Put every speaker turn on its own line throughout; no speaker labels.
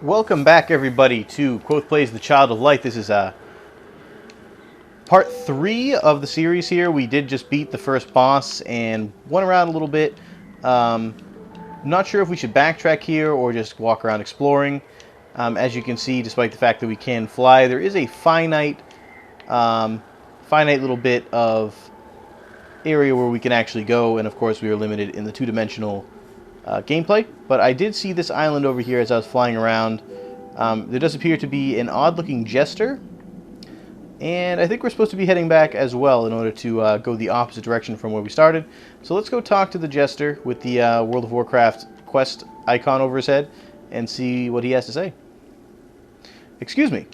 Welcome back, everybody, to Quoth Plays The Child of Light. This is part 3 of the series here. We did just beat the first boss and went around a little bit. Not sure if we should backtrack here or just walk around exploring. As you can see, despite the fact that we can fly, there is a finite little bit of area where we can actually go, and of course we are limited in the two-dimensional gameplay. But I did see this island over here as I was flying around. There does appear to be an odd-looking jester, and I think we're supposed to be heading back as well in order to go the opposite direction from where we started. So let's go talk to the jester with the World of Warcraft quest icon over his head and see what he has to say. Excuse me.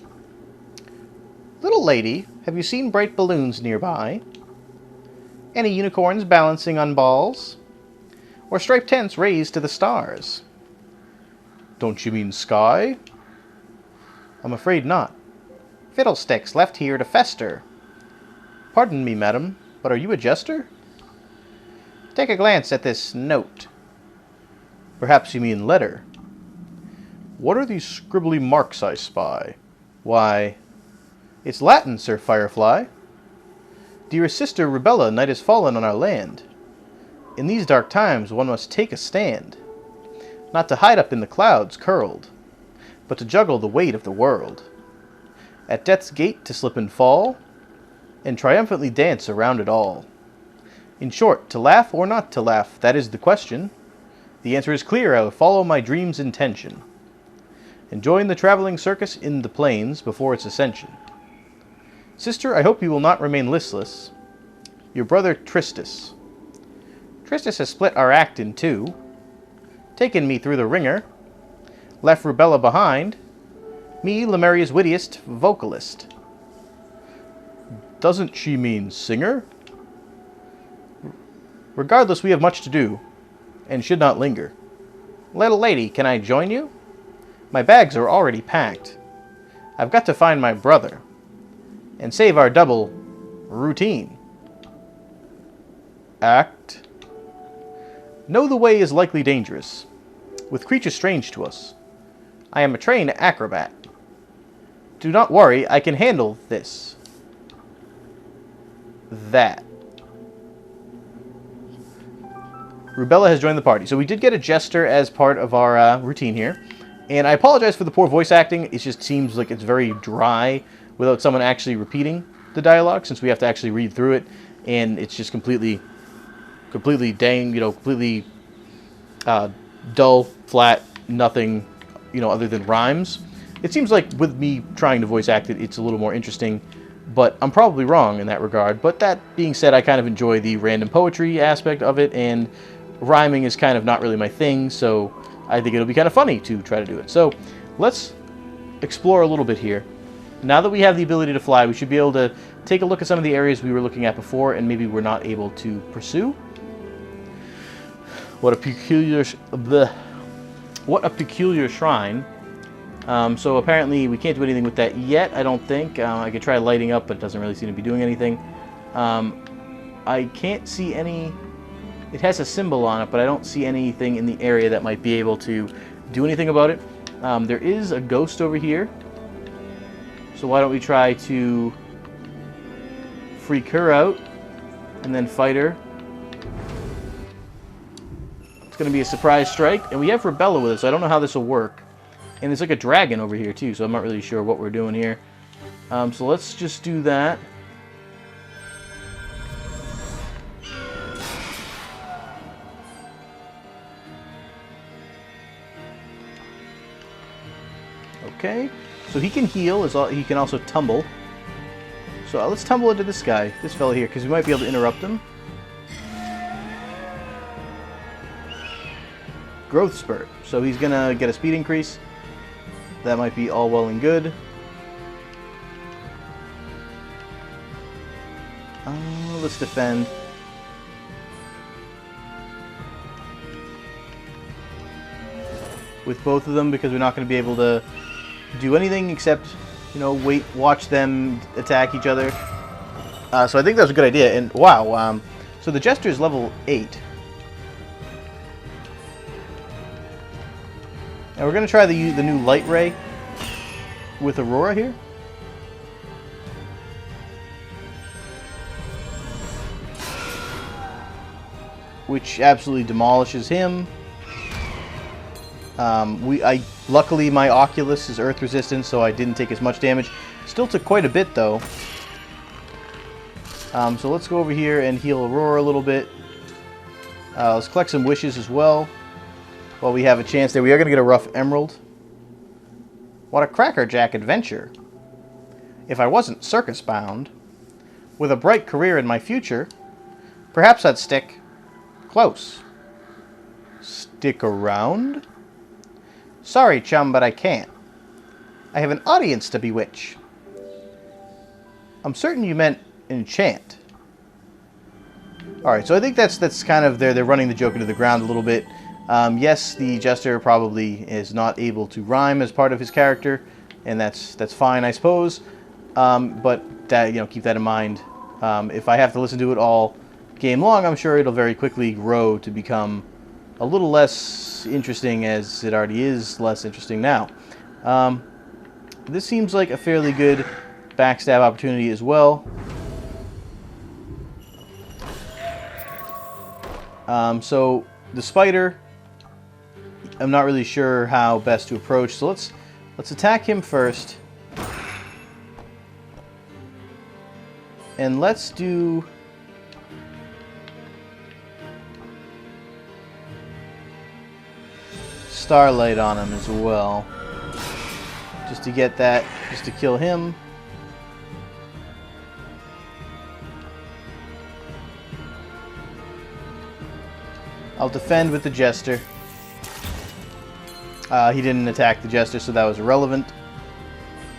Little lady, have you seen bright balloons nearby? Any unicorns balancing on balls? Or striped tents raised to the stars? Don't you mean sky? I'm afraid not. Fiddlesticks left here to fester. Pardon me, madam, but are you a jester? Take a glance at this note. Perhaps you mean letter. What are these scribbly marks I spy? Why, it's Latin, Sir Firefly. Dear sister Rubella, night has fallen on our land. In these dark times one must take a stand, not to hide up in the clouds curled, but to juggle the weight of the world. At death's gate to slip and fall, and triumphantly dance around it all. In short, to laugh or not to laugh, that is the question. The answer is clear, I will follow my dream's intention, and join the traveling circus in the plains before its ascension. Sister, I hope you will not remain listless. Your brother Tristus. Tristus has split our act in two, taken me through the ringer, left Rubella behind, me, Lemuria's wittiest vocalist. Doesn't she mean singer? Regardless, we have much to do, and should not linger. Little lady, can I join you? My bags are already packed. I've got to find my brother, and save our double routine. Act. Know the way is likely dangerous, with creatures strange to us. I am a trained acrobat. Do not worry, I can handle this. That. Rubella has joined the party. So we did get a jester as part of our routine here. And I apologize for the poor voice acting. It just seems like it's very dry without someone actually repeating the dialogue, since we have to actually read through it. And it's just completely dull, flat, nothing, other than rhymes. It seems like with me trying to voice act it, it's a little more interesting, but I'm probably wrong in that regard. But that being said, I kind of enjoy the random poetry aspect of it, and rhyming is kind of not really my thing, so I think it'll be kind of funny to try to do it. So let's explore a little bit here. Now that we have the ability to fly, we should be able to take a look at some of the areas we were looking at before and maybe we're not able to pursue. What a peculiar shrine. So apparently we can't do anything with that yet, I don't think. I could try lighting up, but it doesn't really seem to be doing anything. I can't see any... It has a symbol on it, but I don't see anything in the area that might be able to do anything about it. There is a ghost over here. So why don't we try to freak her out and then fight her. It's going to be a surprise strike. And we have Rubella with us, so I don't know how this will work. And there's like a dragon over here too, so I'm not really sure what we're doing here. So let's just do that. Okay, so he can heal, he can also tumble. So let's tumble into this guy, this fellow here, because we might be able to interrupt him. Growth spurt, so he's gonna get a speed increase. That might be all well and good. Let's defend. With both of them, because we're not going to be able to do anything except, watch them attack each other. So I think that was a good idea. And wow, so the Jester is level 8. And we're going to try the new light ray with Aurora here. Which absolutely demolishes him. Luckily my Oculus is earth resistant, so I didn't take as much damage. Still took quite a bit though. So let's go over here and heal Aurora a little bit. Let's collect some wishes as well while we have a chance there. We are going to get a rough emerald. What a crackerjack adventure. If I wasn't circus bound, with a bright career in my future, perhaps I'd stick close. Stick around? Sorry, chum, but I can't. I have an audience to bewitch. I'm certain you meant enchant. Alright, so I think that's kind of they're running the joke into the ground a little bit. Yes, the Jester probably is not able to rhyme as part of his character, and that's fine, I suppose. But that, keep that in mind. If I have to listen to it all game long, I'm sure it'll very quickly grow to become a little less interesting, as it already is less interesting now. This seems like a fairly good backstab opportunity as well. So the spider, I'm not really sure how best to approach, so let's attack him first. And let's do Starlight on him as well. Just to get that, just to kill him. I'll defend with the Jester. He didn't attack the Jester, so that was irrelevant.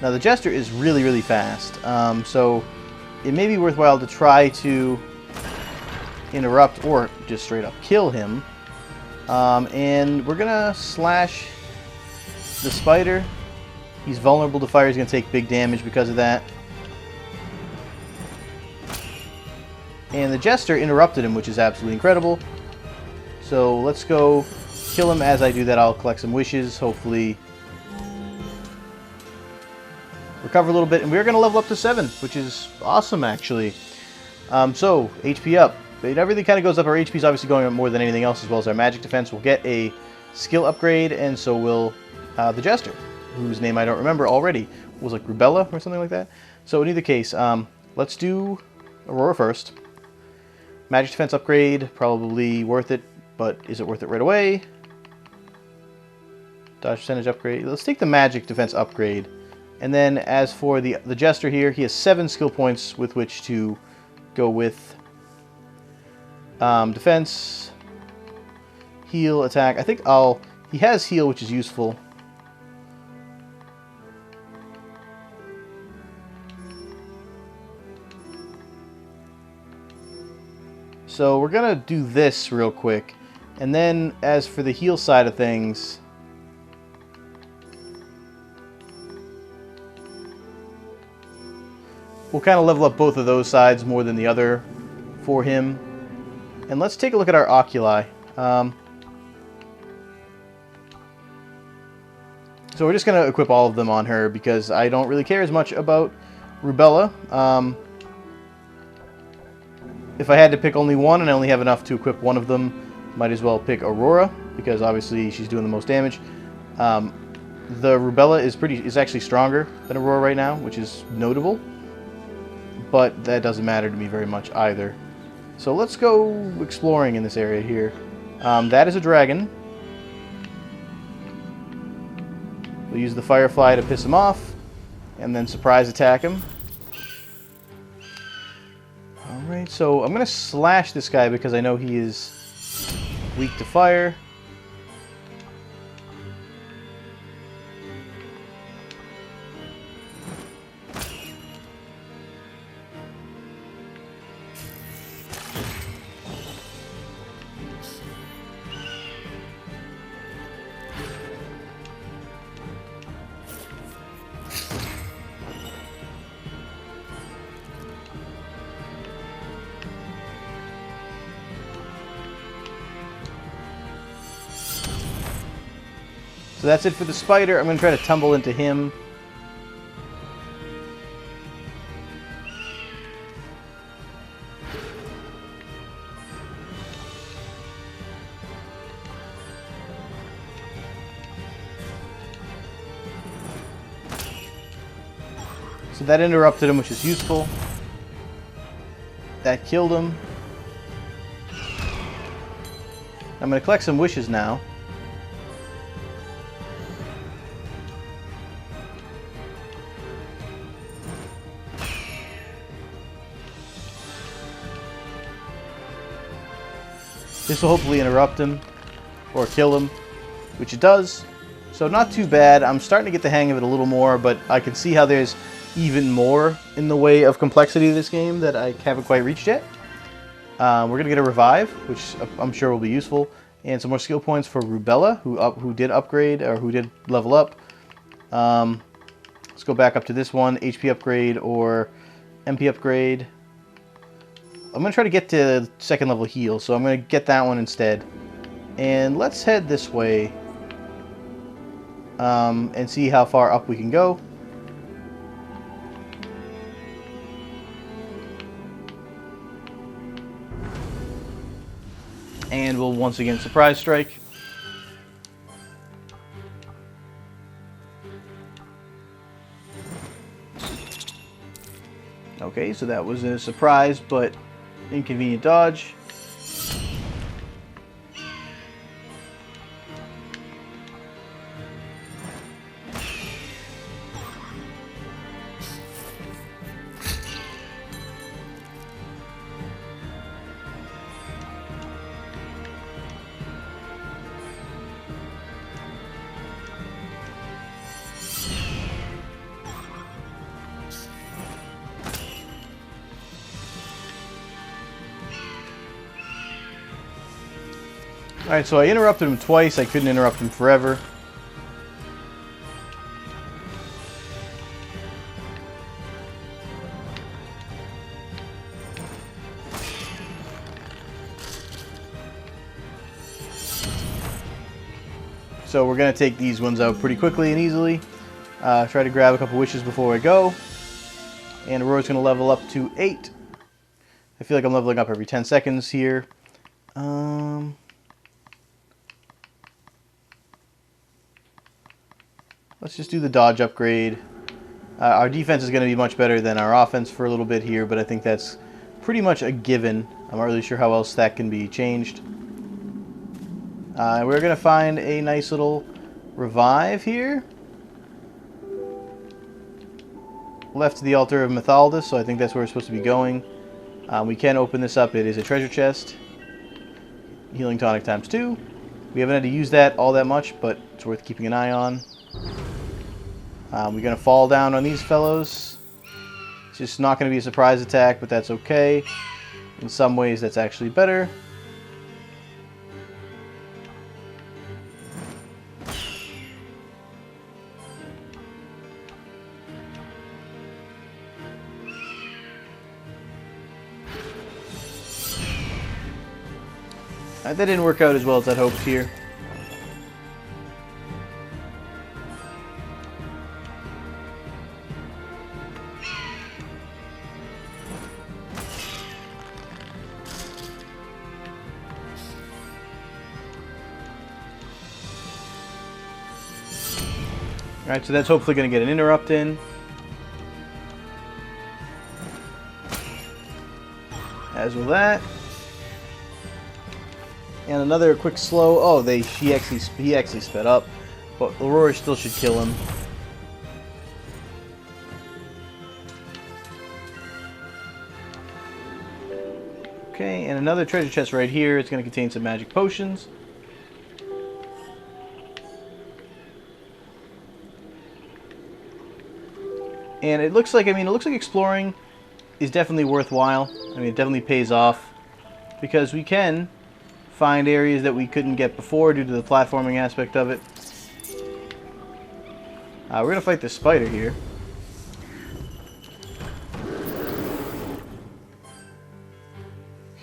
Now the Jester is really, really fast. So it may be worthwhile to try to interrupt or just straight up kill him. And we're gonna slash the spider. He's vulnerable to fire. He's gonna take big damage because of that. And the Jester interrupted him, which is absolutely incredible. So let's go kill him. As I do that, I'll collect some wishes, hopefully recover a little bit, and we're gonna level up to 7, which is awesome actually. So HP up. Everything kind of goes up. Our HP is obviously going up more than anything else, as well as our magic defense. We'll get a skill upgrade, and so will the Jester, whose name I don't remember already. It was like Rubella or something like that. So in either case, let's do Aurora first. Magic defense upgrade, probably worth it, but is it worth it right away? Dodge percentage upgrade. Let's take the magic defense upgrade. And then as for the Jester here, he has 7 skill points with which to go with defense, heal, attack. I think he has heal, which is useful. So we're gonna do this real quick. And then as for the heal side of things, we'll kind of level up both of those sides more than the other for him. And let's take a look at our oculi. So we're just going to equip all of them on her because I don't really care as much about Rubella. If I had to pick only one and I only have enough to equip one of them, might as well pick Aurora because obviously she's doing the most damage. The Rubella is actually stronger than Aurora right now, which is notable. But that doesn't matter to me very much either. So let's go exploring in this area here. That is a dragon. We'll use the Firefly to piss him off, and then surprise attack him. Alright, so I'm going to slash this guy because I know he is weak to fire. So that's it for the spider. I'm going to try to tumble into him. So that interrupted him, which is useful. That killed him. I'm going to collect some wishes now. This will hopefully interrupt him or kill him, which it does. So not too bad. I'm starting to get the hang of it a little more, but I can see how there's even more in the way of complexity of this game that I haven't quite reached yet. We're going to get a revive, which I'm sure will be useful, and some more skill points for Rubella, who did upgrade, or who did level up. Let's go back up to this one, HP upgrade or MP upgrade. I'm going to try to get to second level heal, so I'm going to get that one instead. And let's head this way and see how far up we can go. And we'll once again surprise strike. Okay, so that was a surprise, but inconvenient dodge. Alright, so I interrupted him twice. I couldn't interrupt him forever. So we're going to take these ones out pretty quickly and easily. Try to grab a couple wishes before I go. And Aurora's going to level up to 8. I feel like I'm leveling up every 10 seconds here. Let's just do the dodge upgrade. Our defense is going to be much better than our offense for a little bit here, but I think that's pretty much a given. I'm not really sure how else that can be changed. We're going to find a nice little revive here. Left to the altar of Mythaldus, so I think that's where we're supposed to be going. We can open this up. It is a treasure chest. Healing tonic times 2. We haven't had to use that all that much, but it's worth keeping an eye on. We're going to fall down on these fellows. It's just not going to be a surprise attack, but that's okay. In some ways, that's actually better. That didn't work out as well as I'd hoped here. Alright, so that's hopefully going to get an interrupt in. As will that. And another quick slow. Oh, he actually sped up, but Aurora still should kill him. Okay, and another treasure chest right here. It's going to contain some magic potions. And it looks like, exploring is definitely worthwhile. I mean, it definitely pays off because we can find areas that we couldn't get before due to the platforming aspect of it. We're going to fight this spider here.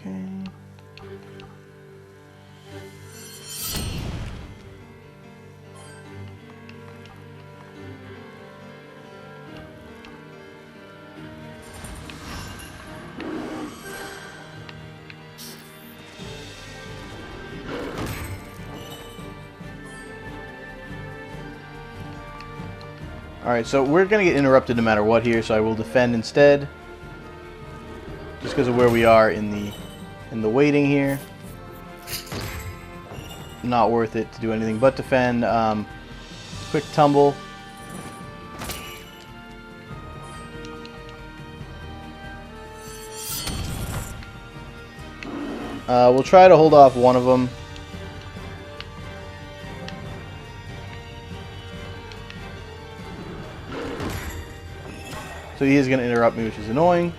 Okay. Alright, so we're going to get interrupted no matter what here, so I will defend instead. Just because of where we are in the waiting here. Not worth it to do anything but defend. Quick tumble. We'll try to hold off one of them. So he is going to interrupt me, which is annoying.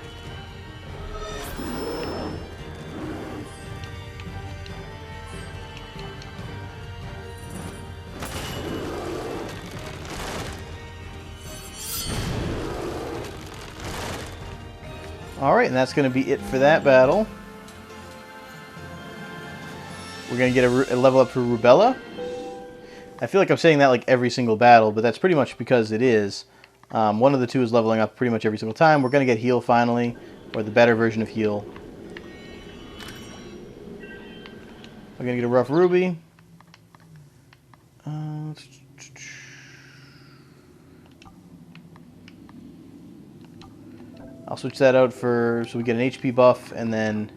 Alright, and that's going to be it for that battle. We're going to get a level up for Rubella. I feel like I'm saying that like every single battle, but that's pretty much because it is. One of the two is leveling up pretty much every single time. We're going to get Heal finally, or the better version of Heal. We're going to get a Rough Ruby. I'll switch that out for, so we get an HP buff, and then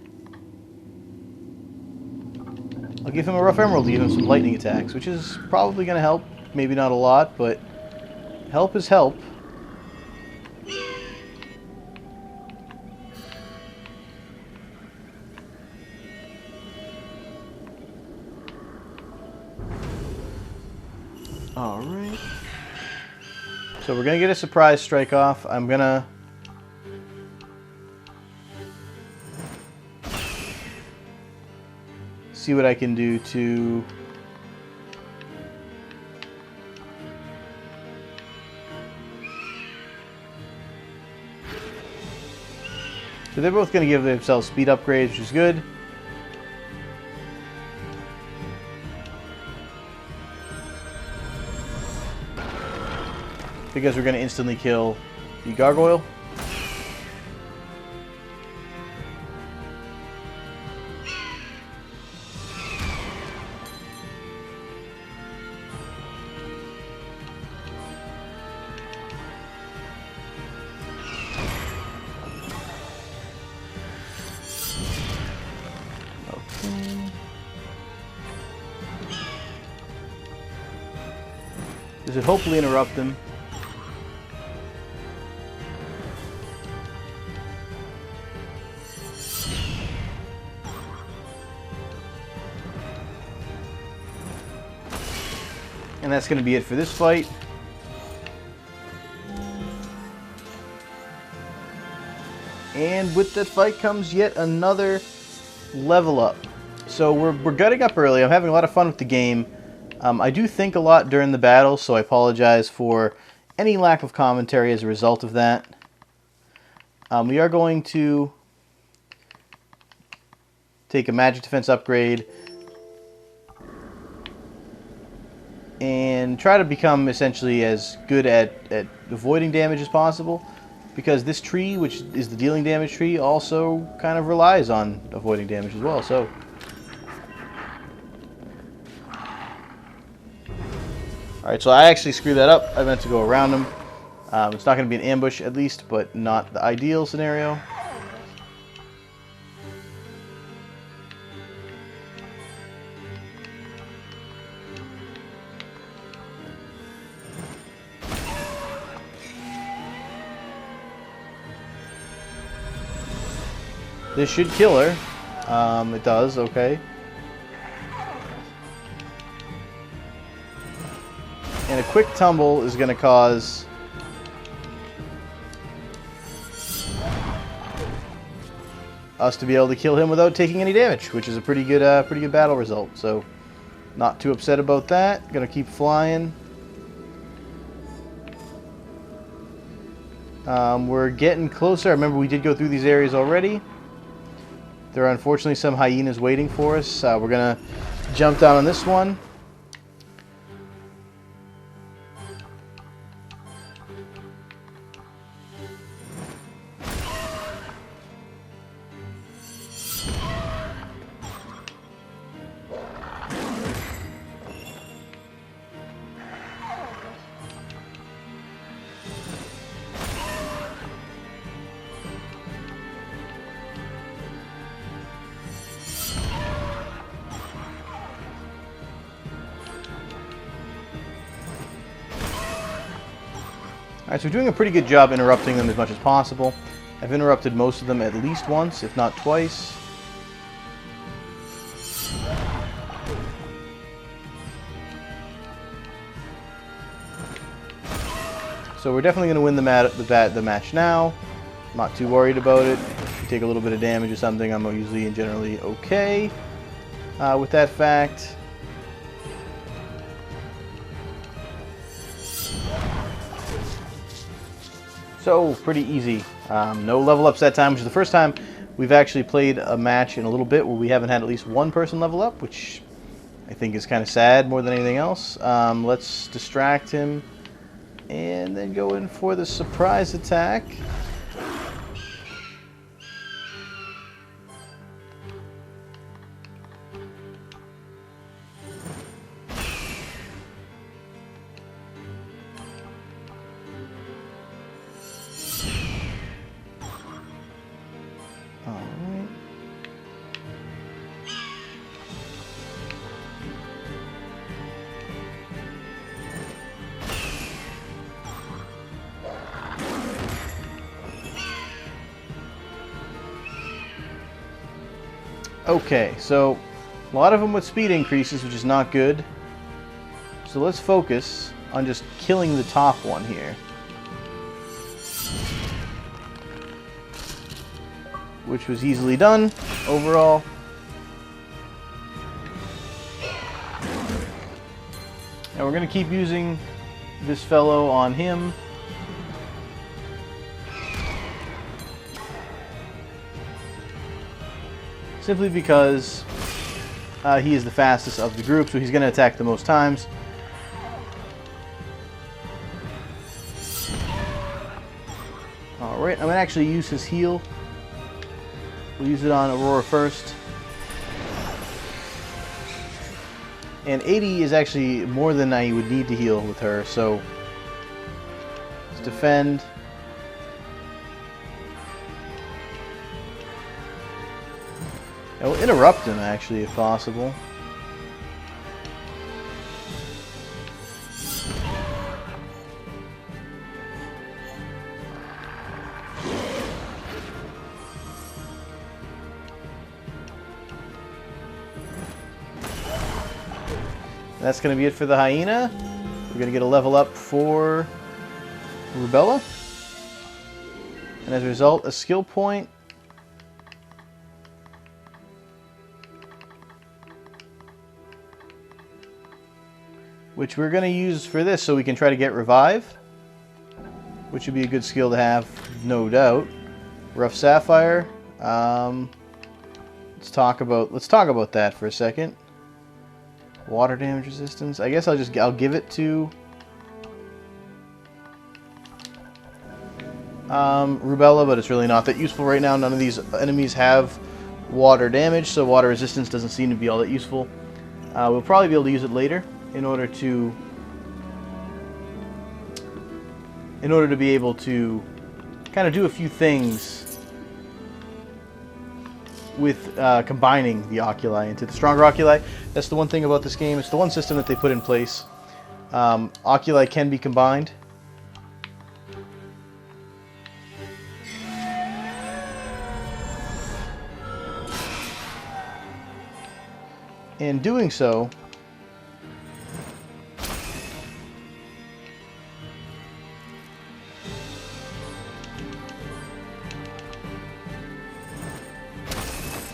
I'll give him a Rough Emerald to give him some lightning attacks, which is probably going to help. Maybe not a lot, but help is help. Alright. So we're going to get a surprise strike off. I'm going to see what I can do to so they're both going to give themselves speed upgrades, which is good. Because we're going to instantly kill the gargoyle. This would hopefully interrupt them. And that's going to be it for this fight. And with that fight comes yet another level up. So we're gutting up early. I'm having a lot of fun with the game. I do think a lot during the battle, so I apologize for any lack of commentary as a result of that. We are going to take a magic defense upgrade and try to become essentially as good at avoiding damage as possible, because this tree, which is the dealing damage tree, also kind of relies on avoiding damage as well. So alright, so I actually screwed that up. I meant to go around him. It's not going to be an ambush at least, but not the ideal scenario. This should kill her. It does, okay. And a quick tumble is going to cause us to be able to kill him without taking any damage, which is a pretty good battle result. So, not too upset about that. Going to keep flying. We're getting closer. I remember we did go through these areas already. There are unfortunately some hyenas waiting for us. We're going to jump down on this one. Alright, so we're doing a pretty good job interrupting them as much as possible. I've interrupted most of them at least once, if not twice. So we're definitely going to win the match now. I'm not too worried about it. If you take a little bit of damage or something, I'm usually and generally okay with that fact. So, pretty easy. No level ups that time, which is the first time we've actually played a match in a little bit where we haven't had at least one person level up, which I think is kind of sad more than anything else. Let's distract him and then go in for the surprise attack. Alright. Okay, so a lot of them with speed increases, which is not good. So let's focus on just killing the top one here. Which was easily done overall. And we're going to keep using this fellow on him. Simply because he is the fastest of the group, so he's going to attack the most times. Alright, I'm going to actually use his heal. We'll use it on Aurora first. And 80 is actually more than I would need to heal with her, so let's defend. I will interrupt him, actually, if possible. That's going to be it for the hyena. We're going to get a level up for Rubella. And as a result, a skill point. Which we're going to use for this so we can try to get Revive. Which would be a good skill to have, no doubt. Rough Sapphire. Let's talk about that for a second. Water damage resistance. I guess I'll give it to Rubella, but it's really not that useful right now. None of these enemies have water damage, so water resistance doesn't seem to be all that useful. We'll probably be able to use it later in order to be able to kind of do a few things with combining the Oculi into the stronger Oculi. That's the one thing about this game. It's the one system that they put in place. Oculi can be combined. In doing so,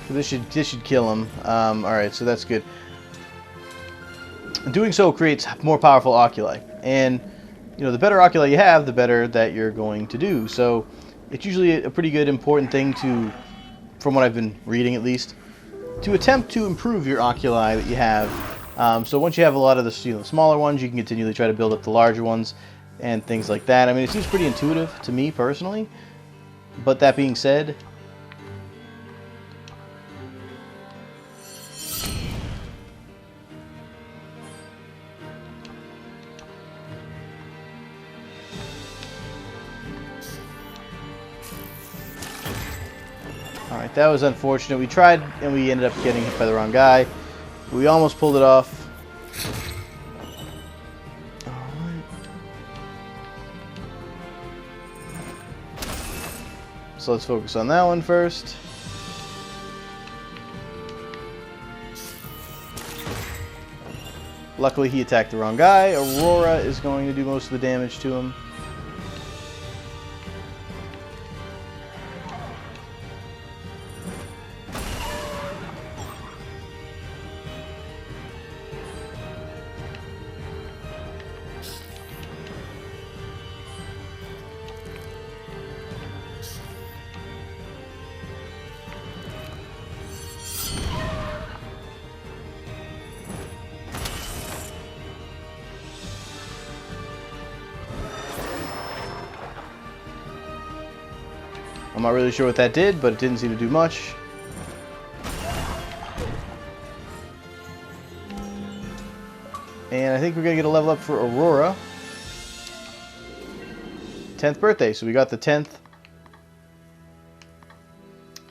this should kill him. Alright, so that's good. Doing so creates more powerful Oculi. And, you know, the better Oculi you have, the better that you're going to do. So, it's usually a pretty good, important thing to, from what I've been reading at least, to attempt to improve your Oculi that you have. So once you have a lot of the smaller ones, you can continually try to build up the larger ones and things like that. I mean, it seems pretty intuitive to me personally. But that being said, alright, that was unfortunate. We tried and we ended up getting hit by the wrong guy. We almost pulled it off. Alright. So let's focus on that one first. Luckily, he attacked the wrong guy. Aurora is going to do most of the damage to him. I'm not really sure what that did, but it didn't seem to do much. And I think we're going to get a level up for Aurora. 10th birthday, so we got the 10th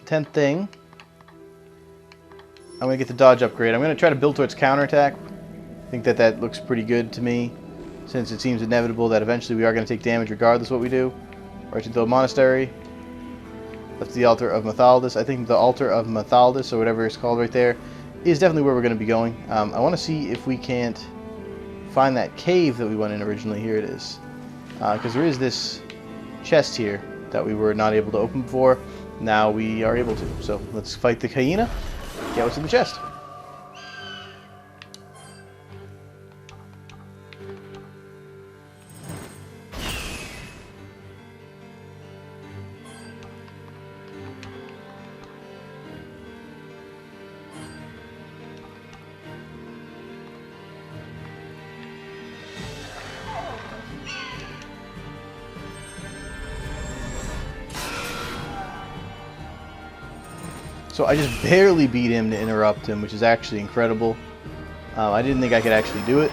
thing. I'm going to get the dodge upgrade. I'm going to try to build towards counterattack. I think that looks pretty good to me, since it seems inevitable that eventually we are going to take damage regardless of what we do. Right into the monastery. That's the altar of Mathaldus. I think the altar of Mathaldus, or whatever it's called right there, is definitely where we're going to be going. I want to see if we can't find that cave that we went in originally. Here it is. Because there is this chest here that we were not able to open before. Now we are able to. So let's fight the hyena. Get what's in the chest. So I just barely beat him to interrupt him, which is actually incredible. I didn't think I could actually do it.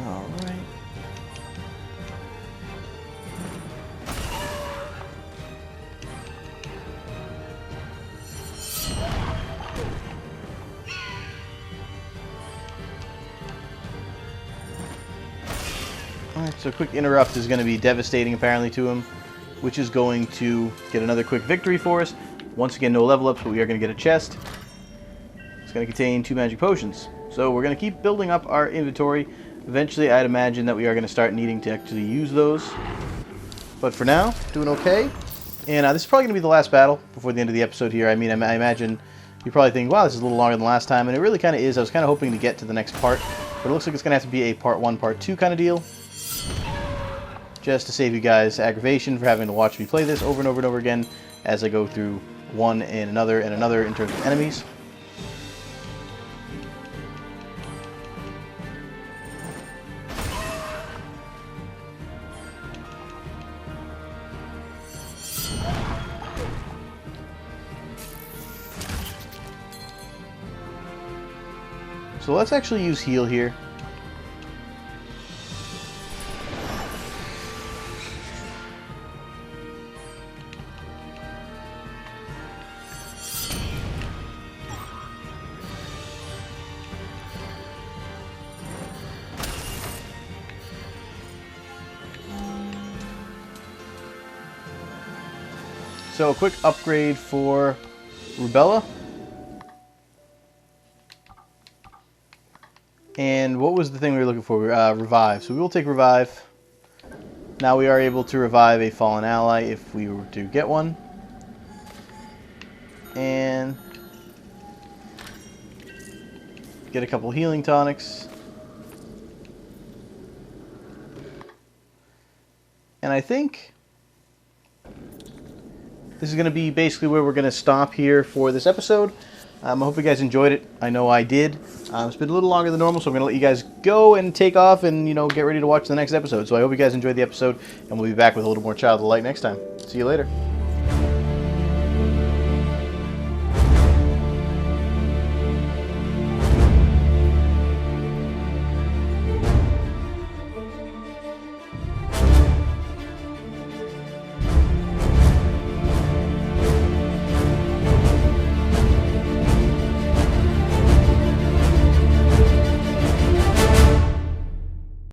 All right. Alright, so a quick interrupt is going to be devastating apparently to him, which is going to get another quick victory for us. Once again, no level ups, but we are going to get a chest. It's going to contain 2 magic potions. So we're going to keep building up our inventory. Eventually, I'd imagine that we are going to start needing to actually use those. But for now, doing okay. And this is probably going to be the last battle before the end of the episode here. I mean, I imagine you probably think, wow, this is a little longer than last time. And it really kind of is. I was kind of hoping to get to the next part. But it looks like it's going to have to be a part 1, part 2 kind of deal. Just to save you guys aggravation for having to watch me play this over and over and over again as I go through one and another in terms of enemies. So let's actually use heal here. So a quick upgrade for Rubella. And what was the thing we were looking for? Revive. So we will take Revive. Now we are able to revive a fallen ally if we were to get one. And get a couple healing tonics. And I think this is going to be basically where we're going to stop here for this episode. I hope you guys enjoyed it. I know I did. It's been a little longer than normal, so I'm going to let you guys go and take off and, get ready to watch the next episode. So I hope you guys enjoyed the episode, and we'll be back with a little more Child of the Light next time. See you later.